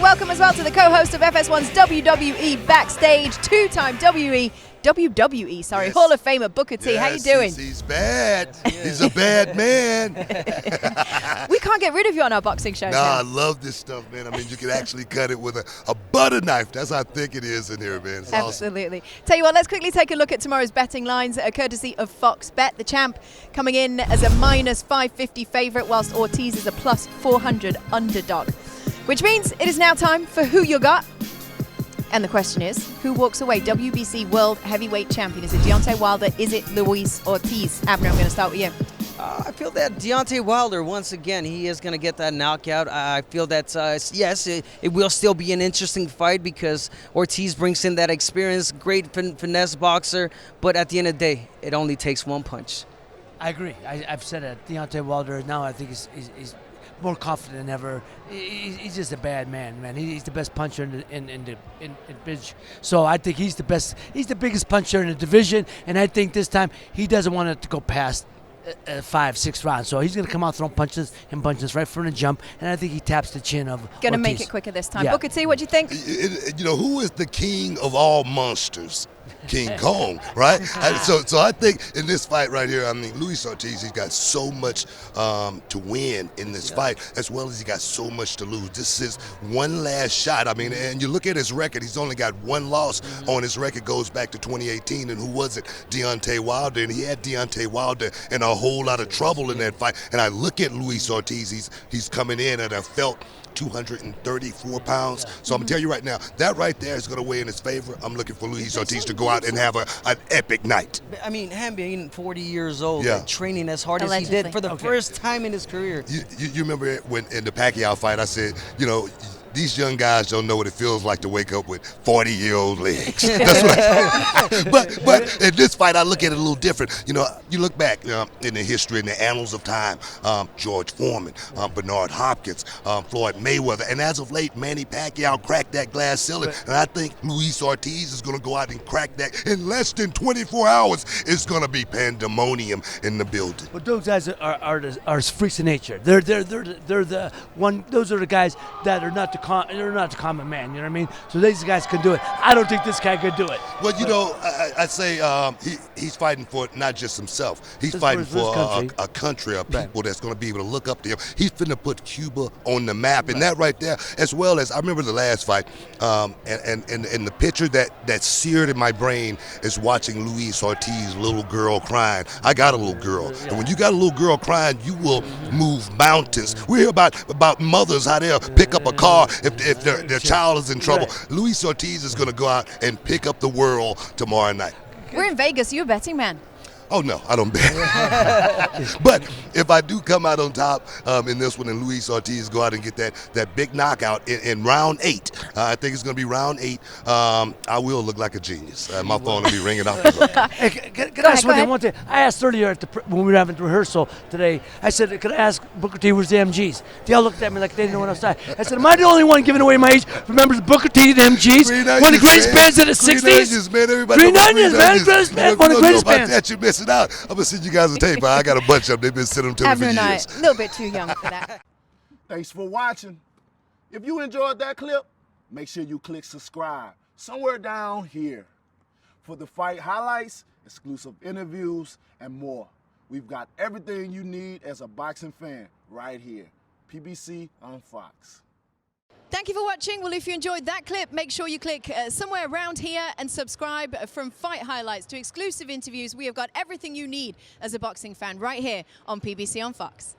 welcome as well to the co-host of FS1's WWE Backstage, two-time WWE Hall of Famer Booker T. How you doing? He's bad. He's a bad man. We can't get rid of you on our boxing shows. Nah, I love this stuff, man. I mean, you can actually cut it with a butter knife. That's how thick it is in here, man. It's Absolutely. Awesome. Tell you what, let's quickly take a look at tomorrow's betting lines, courtesy of Fox Bet. The champ coming in as a -550 favorite, whilst Ortiz is a +400 underdog. Which means it is now time for Who You Got. And the question is, who walks away WBC World Heavyweight Champion? Is it Deontay Wilder? Is it Luis Ortiz? Abner, I'm going to start with you. I feel that Deontay Wilder, once again, he is going to get that knockout. I feel that, yes, it will still be an interesting fight because Ortiz brings in that experience, great finesse boxer, but at the end of the day, it only takes one punch. I agree. I've said it. Deontay Wilder now, I think, is more confident than ever. He's just a bad man. He's the best puncher in bitch. So I think he's the best. He's the biggest puncher in the division, and I think this time he doesn't want it to go past 5-6 rounds. So he's going to come out throwing punches right from the jump, and I think he taps the chin of Going to Ortiz. make it quicker this time. Yeah. Booker T, what do you think? You know, who is the king of all monsters? King Kong, right? So I think in this fight right here, I mean, Luis Ortiz, he's got so much to win in this fight, as well as he got so much to lose. This is one last shot. I mean, and you look at his record, he's only got one loss on his record, goes back to 2018, and who was it? Deontay Wilder, and he had Deontay Wilder in a whole lot of trouble in that fight. And I look at Luis Ortiz, he's coming in at a felt 234 pounds. So I'm going to tell you right now, that right there is going to weigh in his favor. I'm looking for Luis Ortiz to go out and have an epic night. I mean, him being 40 years old, Yeah. like, training as hard Allegedly. as he did for the first time in his career. You remember when in the Pacquiao fight, I said, you know, these young guys don't know what it feels like to wake up with 40-year-old legs. That's what I said. But in this fight, I look at it a little different. You know, you look back in the history, in the annals of time, George Foreman, Bernard Hopkins, Floyd Mayweather, and as of late, Manny Pacquiao cracked that glass ceiling. And I think Luis Ortiz is going to go out and crack that in less than 24 hours. It's going to be pandemonium in the building. But those guys are freaks of nature. They're the one. Those are the guys that are not they're not the common man. You know what I mean? So these guys can do it. I don't think this guy could do it. Well, you know, I say he's fighting for not just himself. He's fighting for a country of people that's going to be able to look up to him. He's finna put Cuba on the map, and that right there, as well as I remember the last fight, and the picture that seared in my brain is watching Luis Ortiz's little girl crying. I got a little girl, and when you got a little girl crying, you will move mountains. We hear about mothers, how they'll pick up a car if their child is in trouble. Luis Ortiz is going to go out and pick up the world tomorrow night. We're in Vegas. You're a betting man. Oh, no, I don't bet. But if I do come out on top in this one and Luis Ortiz go out and get that big knockout in round 8, I think it's going to be round 8, I will look like a genius. My phone will be ringing off the hook. Hey, can I ask one thing? I asked earlier when we were having rehearsal today, I said, could I ask Booker T where's the MGs? They all looked at me like they didn't know what I was talking. I said, am I the only one giving away my age? Remembers Booker T and MGs? One of the greatest bands of the 60s? Green Onions, man. Everybody Green Onions, man. Greatest band. One of the greatest bands. That you're missing out. I'm going to send you guys a tape. I got a bunch of them. They've been sending them to Abner me and for I, years. a little bit too young for that. Thanks for watching. If you enjoyed that clip, make sure you click subscribe somewhere down here for the fight highlights, exclusive interviews, and more. We've got everything you need as a boxing fan right here. PBC on Fox. Thank you for watching. Well, if you enjoyed that clip, make sure you click somewhere around here and subscribe. From fight highlights to exclusive interviews, we have got everything you need as a boxing fan right here on PBC on Fox.